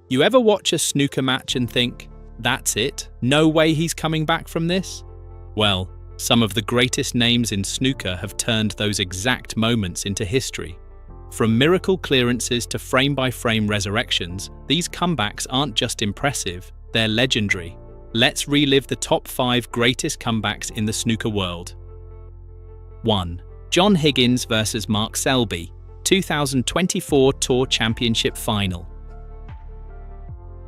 You ever watch a snooker match and think, that's it, no way he's coming back from this? Well, some of the greatest names in snooker have turned those exact moments into history. From miracle clearances to frame-by-frame resurrections, these comebacks aren't just impressive, they're legendary. Let's relive the top 5 greatest comebacks in the snooker world. 1. John Higgins vs Mark Selby, 2024 Tour Championship Final.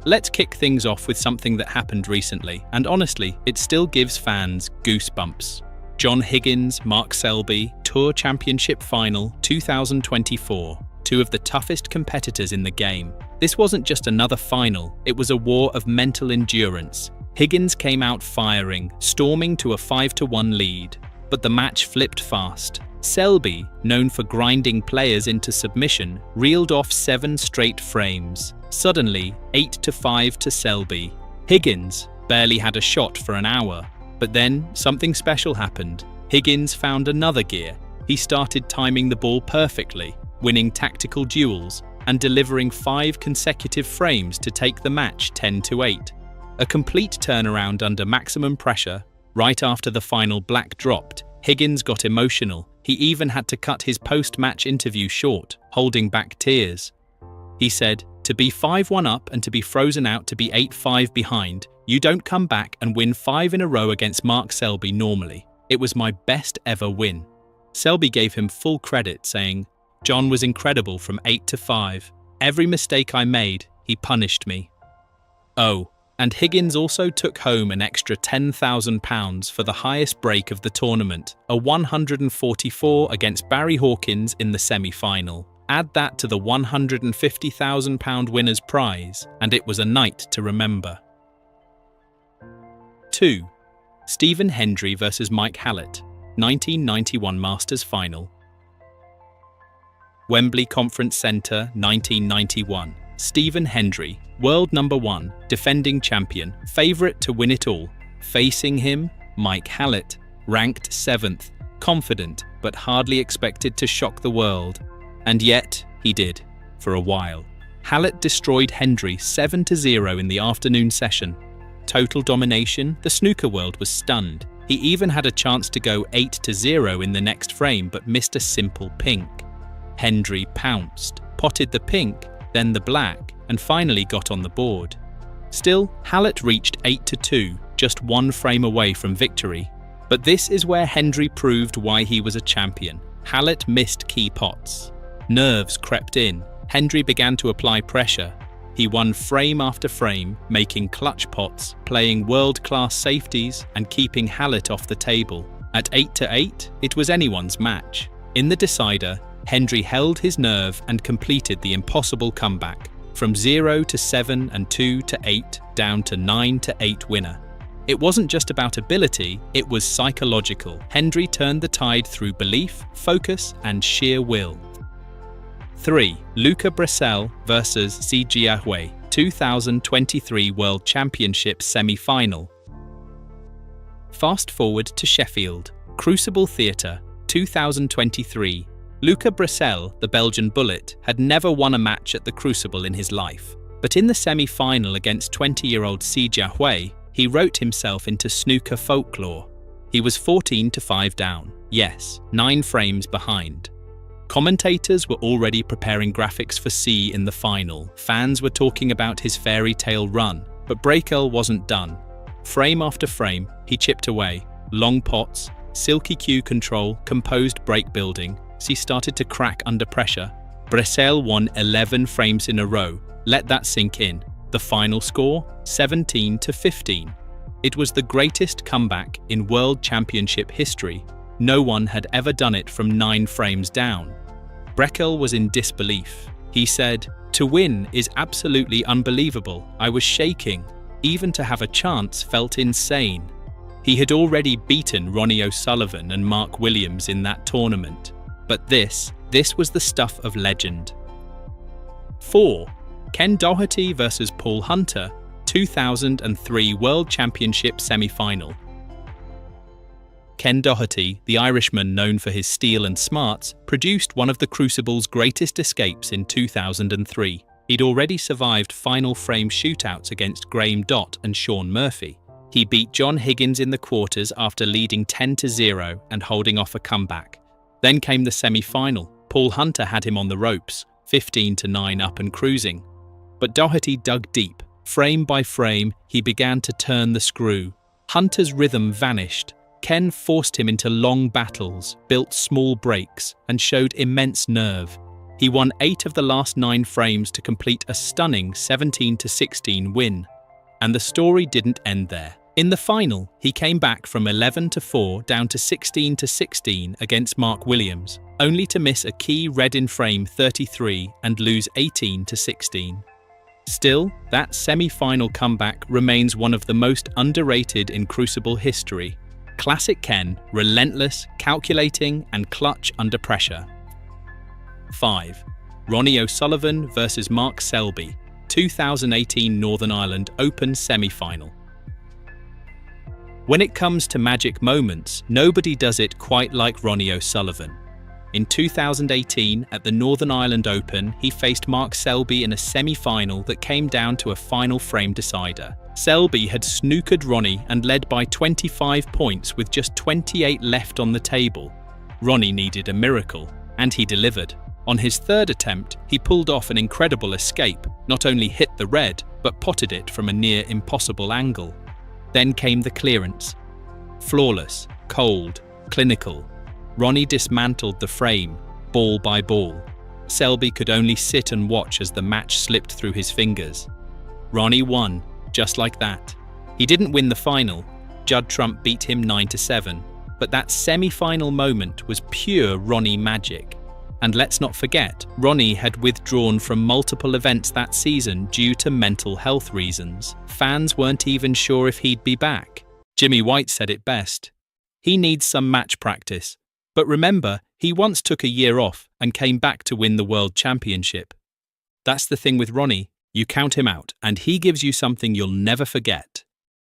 Let's kick things off with something that happened recently, and honestly, it still gives fans goosebumps. John Higgins, Mark Selby, Tour Championship Final 2024. Two of the toughest competitors in the game. This wasn't just another final, it was a war of mental endurance. Higgins came out firing, storming to a 5-1 lead. But the match flipped fast. Selby, known for grinding players into submission, reeled off 7 straight frames. Suddenly, 8-5 to Selby. Higgins barely had a shot for an hour. But then, something special happened. Higgins found another gear. He started timing the ball perfectly, winning tactical duels, and delivering 5 consecutive frames to take the match 10-8. A complete turnaround under maximum pressure. Right after the final black dropped, Higgins got emotional. He even had to cut his post-match interview short, holding back tears. He said, "To be 5-1 up and to be frozen out to be 8-5 behind, you don't come back and win 5 in a row against Mark Selby normally. It was my best ever win." Selby gave him full credit, saying, "John was incredible from 8-5. Every mistake I made, he punished me." Oh, and Higgins also took home an extra £10,000 for the highest break of the tournament, a 144 against Barry Hawkins in the semi-final. Add that to the £150,000 winner's prize, and it was a night to remember. 2. Stephen Hendry vs Mike Hallett, 1991 Masters Final. Wembley Conference Centre, 1991. Stephen Hendry, world number 1, defending champion, favourite to win it all. Facing him, Mike Hallett, ranked 7th, confident but hardly expected to shock the world. And yet, he did, for a while. Hallett destroyed Hendry 7-0 in the afternoon session. Total domination, the snooker world was stunned. He even had a chance to go 8-0 in the next frame but missed a simple pink. Hendry pounced, potted the pink, then the black, and finally got on the board. Still, Hallett reached 8-2, just 1 frame away from victory. But this is where Hendry proved why he was a champion. Hallett missed key pots. Nerves crept in. Hendry began to apply pressure. He won frame after frame, making clutch pots, playing world-class safeties, and keeping Hallett off the table. At 8-8, it was anyone's match. In the decider, Hendry held his nerve and completed the impossible comeback, from 0-7 and 2-8 down to 9-8 winner. It wasn't just about ability, it was psychological. Hendry turned the tide through belief, focus, and sheer will. 3. Luca Brecel vs Xi Jiahui, 2023 World Championship Semi-Final. Fast forward to Sheffield, Crucible Theatre, 2023. Luca Brecel, the Belgian Bullet, had never won a match at the Crucible in his life. But in the semi-final against 20-year-old Xi Jiahui, he wrote himself into snooker folklore. He was 14-5 down, yes, 9 frames behind. Commentators were already preparing graphics for Xi in the final. Fans were talking about his fairy tale run, but Brecel wasn't done. Frame after frame, he chipped away. Long pots, silky cue control, composed break building. Xi started to crack under pressure. Brecel won 11 frames in a row. Let that sink in. The final score, 17-15. It was the greatest comeback in World Championship history. No one had ever done it from 9 frames down. Brecel was in disbelief. He said, "To win is absolutely unbelievable. I was shaking. Even to have a chance felt insane." He had already beaten Ronnie O'Sullivan and Mark Williams in that tournament. But this was the stuff of legend. 4. Ken Doherty vs Paul Hunter, 2003 World Championship Semi-Final. Ken Doherty, the Irishman known for his steel and smarts, produced one of the Crucible's greatest escapes in 2003. He'd already survived final frame shootouts against Graham Dott and Shaun Murphy. He beat John Higgins in the quarters after leading 10-0 and holding off a comeback. Then came the semi-final. Paul Hunter had him on the ropes, 15-9 up and cruising. But Doherty dug deep. Frame by frame, he began to turn the screw. Hunter's rhythm vanished. Ken forced him into long battles, built small breaks, and showed immense nerve. He won 8 of the last 9 frames to complete a stunning 17-16 win. And the story didn't end there. In the final, he came back from 11-4 down to 16-16 against Mark Williams, only to miss a key red in frame 33 and lose 18-16. Still, that semi-final comeback remains one of the most underrated in Crucible history. Classic Ken, relentless, calculating, and clutch under pressure. 5. Ronnie O'Sullivan vs Mark Selby, 2018 Northern Ireland Open semi-final. When it comes to magic moments, nobody does it quite like Ronnie O'Sullivan. In 2018, at the Northern Ireland Open, he faced Mark Selby in a semi-final that came down to a final frame decider. Selby had snookered Ronnie and led by 25 points with just 28 left on the table. Ronnie needed a miracle, and he delivered. On his third attempt, he pulled off an incredible escape, not only hit the red, but potted it from a near impossible angle. Then came the clearance. Flawless, cold, clinical. Ronnie dismantled the frame, ball by ball. Selby could only sit and watch as the match slipped through his fingers. Ronnie won, just like that. He didn't win the final. Judd Trump beat him 9-7. But that semi-final moment was pure Ronnie magic. And let's not forget, Ronnie had withdrawn from multiple events that season due to mental health reasons. Fans weren't even sure if he'd be back. Jimmy White said it best. He needs some match practice. But remember, he once took a year off and came back to win the World Championship. That's the thing with Ronnie. You count him out, and he gives you something you'll never forget.